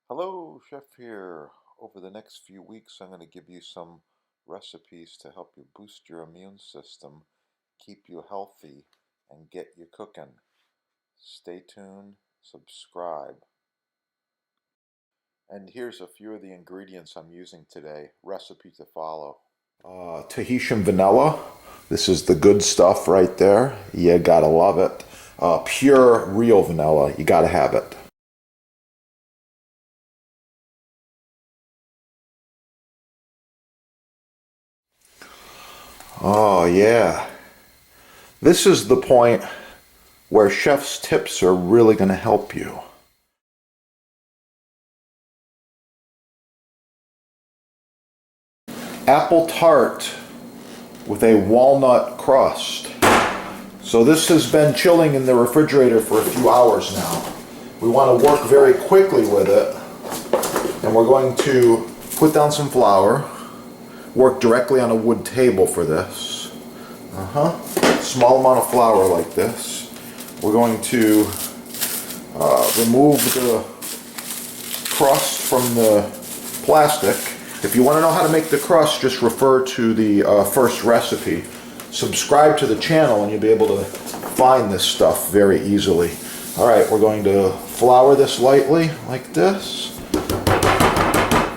Hello, Chef here. Over the next few weeks, I'm going to give you some recipes to help you boost your immune system, keep you healthy, and get you cooking. Stay tuned, subscribe. And here's a few of the ingredients I'm using today. Recipe to follow. Tahitian vanilla. This is the good stuff right there. You gotta love it. Pure, real vanilla. You gotta have it. Oh, yeah. This is the point where chef's tips are really going to help you. Apple tart with a walnut crust. So this has been chilling in the refrigerator for a few hours now. We want to work very quickly with it. And we're going to put down some flour. Work directly on a wood table for this. Small amount of flour like this. We're going to remove the crust from the plastic. If you want to know how to make the crust, just refer to the first recipe. Subscribe to the channel and you'll be able to find this stuff very easily. Alright, we're going to flour this lightly like this.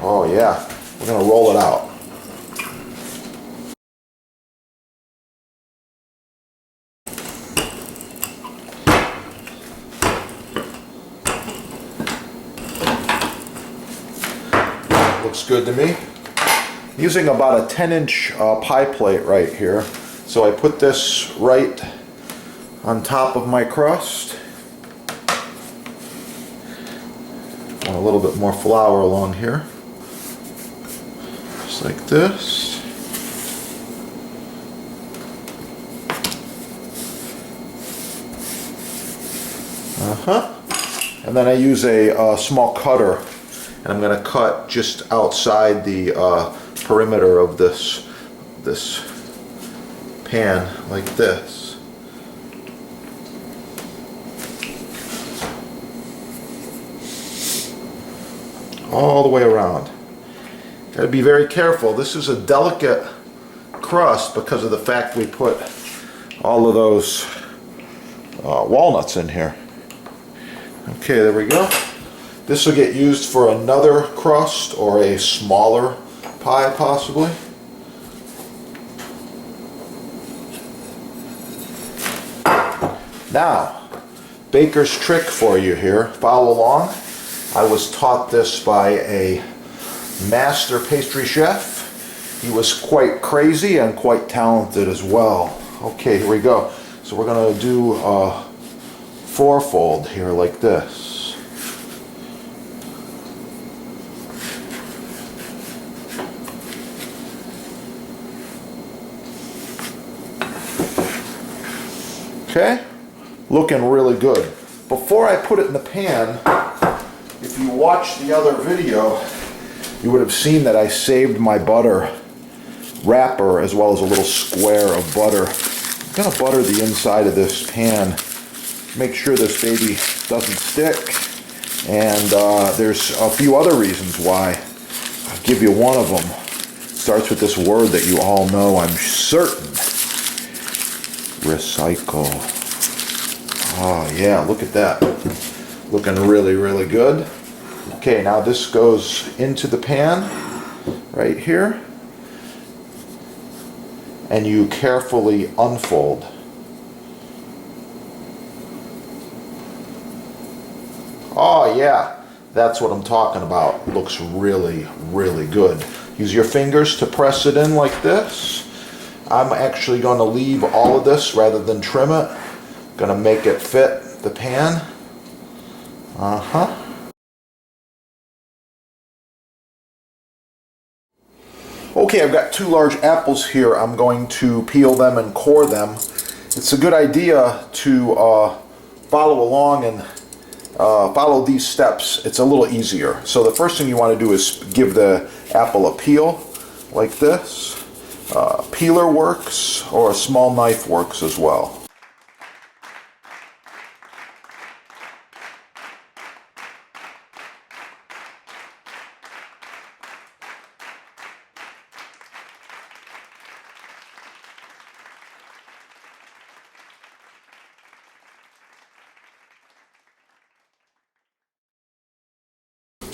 Oh yeah, we're going to roll it out. Looks good to me. Using about a 10-inch pie plate right here. So I put this right on top of my crust. And a little bit more flour along here. Just like this. And then I use a small cutter. And I'm going to cut just outside the perimeter of this pan like this. All the way around. Got to be very careful. This is a delicate crust because of the fact we put all of those walnuts in here. Okay, there we go. This will get used for another crust or a smaller pie possibly. Now, baker's trick for you here. Follow along. I was taught this by a master pastry chef. He was quite crazy and quite talented as well. Okay, here we go. So we're going to do a fourfold here like this. Okay, looking really good. Before I put it in the pan, if you watched the other video, you would have seen that I saved my butter wrapper as well as a little square of butter. I'm going to butter the inside of this pan. Make sure this baby doesn't stick. And there's a few other reasons why. I'll give you one of them. It starts with this word that you all know, I'm certain. Recycle. Oh yeah, look at that. Looking really, really good. Okay, now this goes into the pan right here. And you carefully unfold. Oh yeah, that's what I'm talking about. Looks really, really good. Use your fingers to press it in like this. I'm actually going to leave all of this rather than trim it. Going to make it fit the pan. Okay, I've got 2 large apples here. I'm going to peel them and core them. It's a good idea to follow along and follow these steps. It's a little easier. So the first thing you want to do is give the apple a peel like this. Peeler works, or a small knife works as well.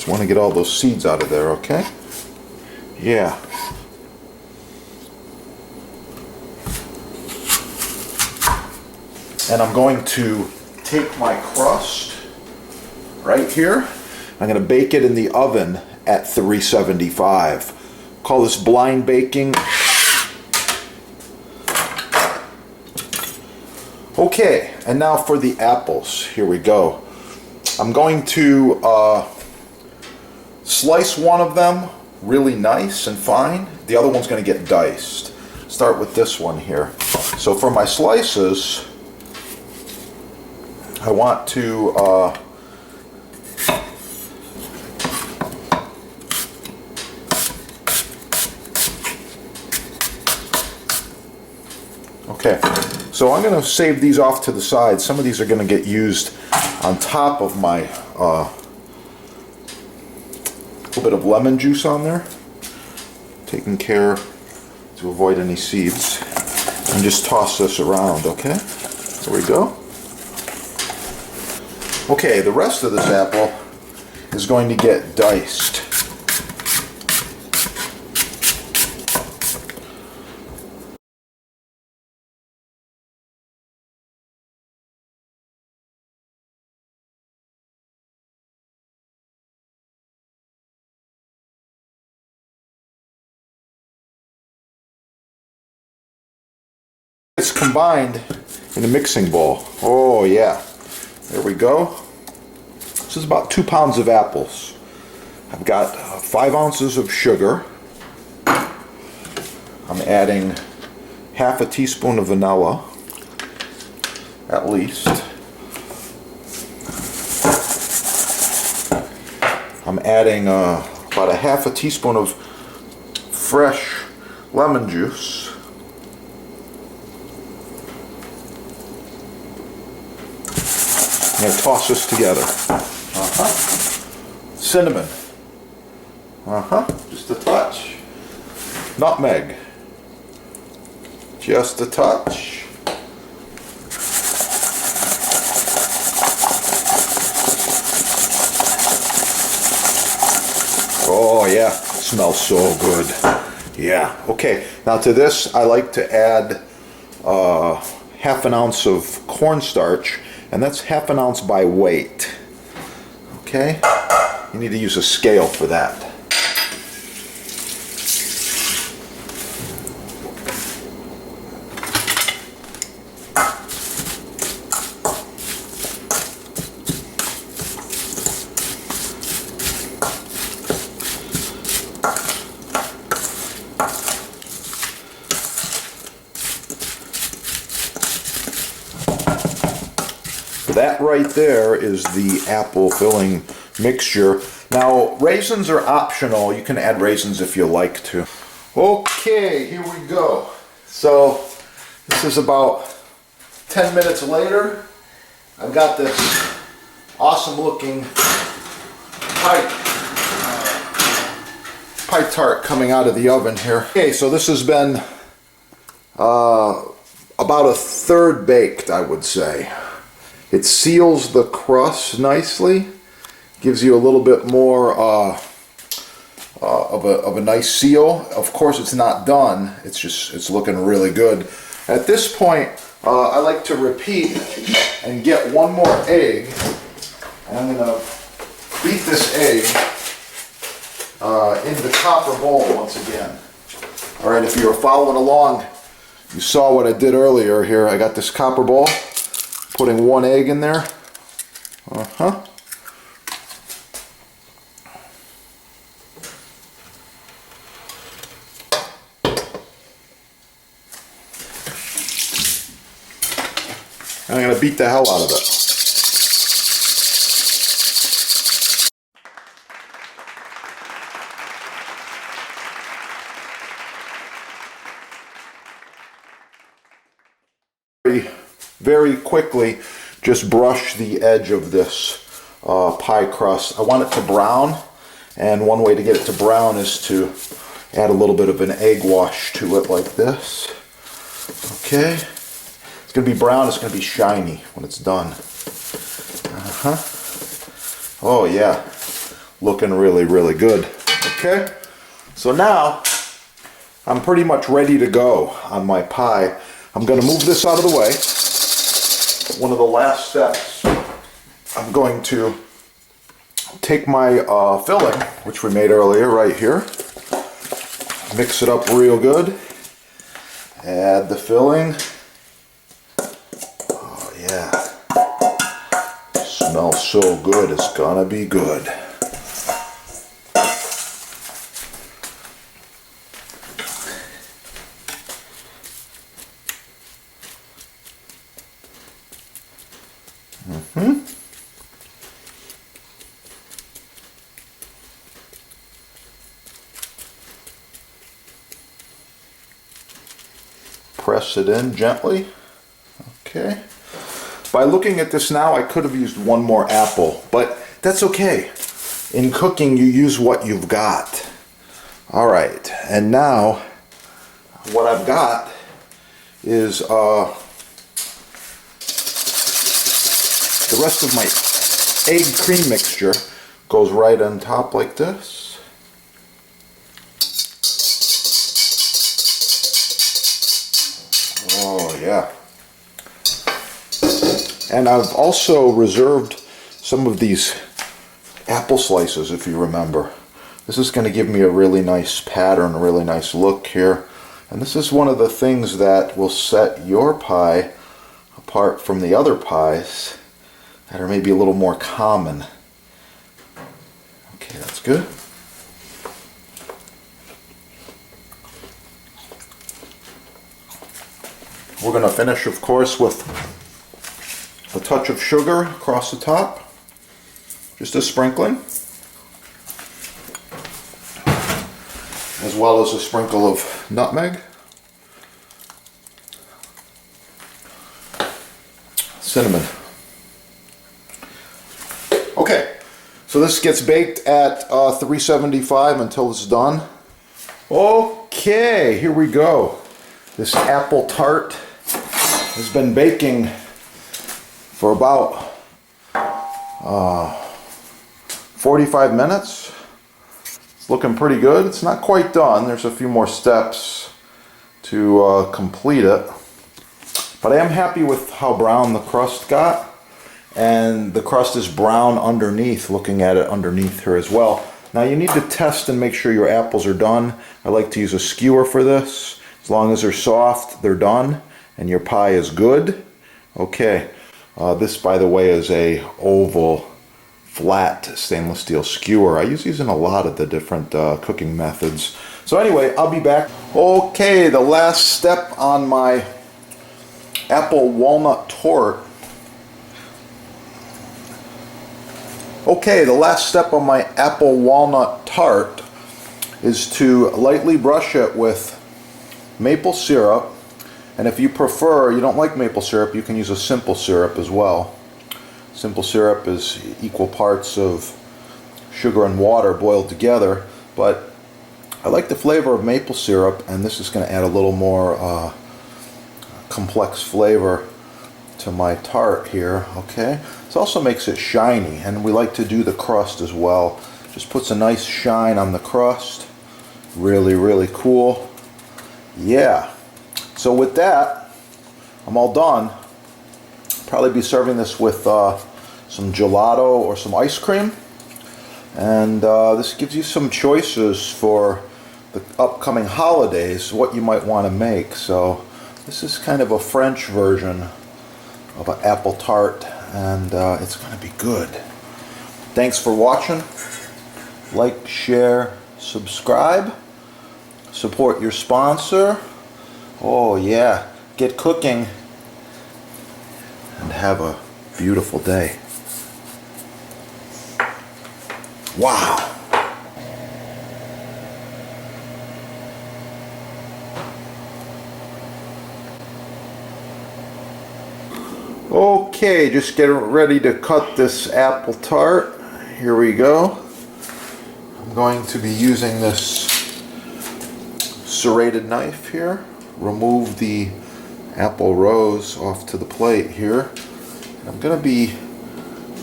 Just want to get all those seeds out of there, okay? Yeah. And I'm going to take my crust right here. I'm going to bake it in the oven at 375. Call this blind baking. Okay, and now for the apples. Here we go. I'm going to slice one of them really nice and fine. The other one's going to get diced. Start with this one here. So for my slices, I want to okay, so I'm going to save these off to the side. Some of these are going to get used on top of my little bit of lemon juice on there, taking care to avoid any seeds, and just toss this around. Okay, there we go. Okay, the rest of this apple is going to get diced. It's combined in a mixing bowl. Oh yeah, there we go. This is about 2 pounds of apples. I've got 5 ounces of sugar. I'm adding half a teaspoon of vanilla, at least. I'm adding about a half a teaspoon of fresh lemon juice. I'm going to toss this together. Cinnamon. Just a touch. Nutmeg. Just a touch. Oh yeah, smells so good. Yeah, okay. Now to this I like to add half an ounce of cornstarch, and that's half an ounce by weight. Okay? You need to use a scale for that. That right there is the apple filling mixture. Now, raisins are optional. You can add raisins if you like to. Okay, here we go. So, this is about 10 minutes later. I've got this awesome looking pie tart coming out of the oven here. Okay, so this has been about a third baked, I would say. It seals the crust nicely, gives you a little bit more of a nice seal. Of course, it's not done. It's looking really good. At this point, I like to repeat and get one more egg, and I'm going to beat this egg in the copper bowl once again. All right, if you were following along, you saw what I did earlier here. I got this copper bowl. Putting one egg in there. And I'm going to beat the hell out of it. Very quickly, just brush the edge of this pie crust. I want it to brown, and one way to get it to brown is to add a little bit of an egg wash to it like this. Okay, it's going to be brown, it's going to be shiny when it's done. Oh yeah, looking really, really good. Okay, so now I'm pretty much ready to go on my pie. I'm going to move this out of the way. One of the last steps, I'm going to take my filling, which we made earlier, right here. Mix it up real good. Add the filling. Oh yeah. Smells so good, it's gonna be good. Press it in gently. Okay. By looking at this now, I could have used one more apple, but that's okay. In cooking, you use what you've got. All right, and now what I've got is the rest of my egg cream mixture goes right on top like this. Oh yeah. And I've also reserved some of these apple slices, if you remember. This is going to give me a really nice pattern, a really nice look here. And this is one of the things that will set your pie apart from the other pies that are maybe a little more common. Okay, that's good. We're going to finish, of course, with a touch of sugar across the top. Just a sprinkling. As well as a sprinkle of nutmeg. Cinnamon. Okay, so this gets baked at 375 until it's done. Okay, here we go. This apple tart has been baking for about 45 minutes. It's looking pretty good. It's not quite done. There's a few more steps to complete it. But I am happy with how brown the crust got. And the crust is brown underneath, looking at it underneath here as well. Now you need to test and make sure your apples are done. I like to use a skewer for this. As long as they're soft, they're done. And your pie is good. Okay. This, by the way, is a oval, flat stainless steel skewer. I use these in a lot of the different cooking methods. So anyway, I'll be back. Okay, the last step on my apple walnut tart. Okay, the last step on my apple walnut tart is to lightly brush it with maple syrup. And if you prefer, you don't like maple syrup, you can use a simple syrup as well. Simple syrup is equal parts of sugar and water boiled together, but I like the flavor of maple syrup, and this is going to add a little more complex flavor to my tart here. Okay, this also makes it shiny, and we like to do the crust as well. Just puts a nice shine on the crust. Really, really cool. Yeah. So with that, I'm all done. Probably be serving this with some gelato or some ice cream. And this gives you some choices for the upcoming holidays, what you might want to make. So this is kind of a French version of an apple tart, and it's going to be good. Thanks for watching. Like, share, subscribe. Support your sponsor. Oh yeah, get cooking and have a beautiful day. Wow. Okay, just getting ready to cut this apple tart. Here we go. I'm going to be using this serrated knife here. Remove the apple rows off to the plate here. I'm going to be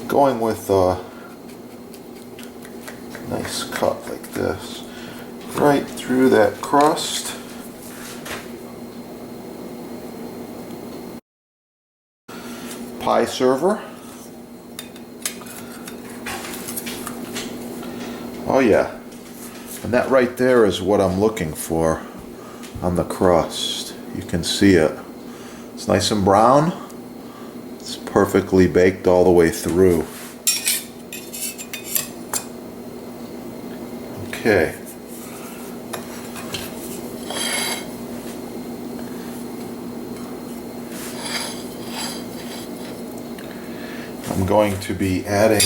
going with Nice cut like this. Right through that crust. Pie server. Oh yeah. And that right there is what I'm looking for on the crust. You can see it. It's nice and brown. It's perfectly baked all the way through. Okay. I'm going to be adding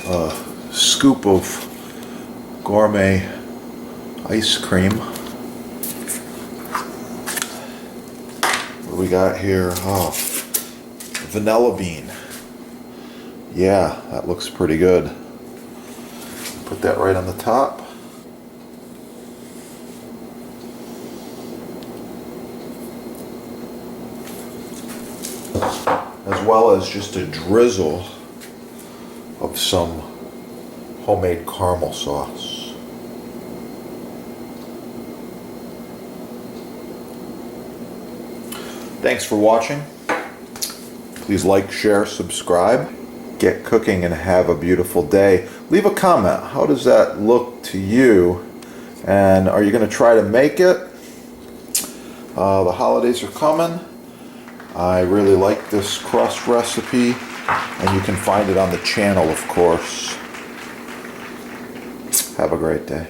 a scoop of gourmet ice cream. What do we got here? Oh, vanilla bean. Yeah, that looks pretty good. Put that right on the top. As well as just a drizzle of some homemade caramel sauce. Thanks for watching. Please like, share, subscribe. Get cooking and have a beautiful day. Leave a comment. How does that look to you? And are you going to try to make it? The holidays are coming. I really like this crust recipe, and you can find it on the channel, of course. Have a great day.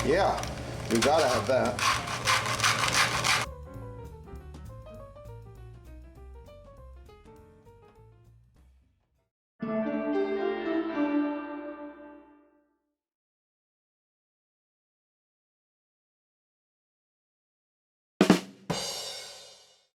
Yeah, we gotta have that.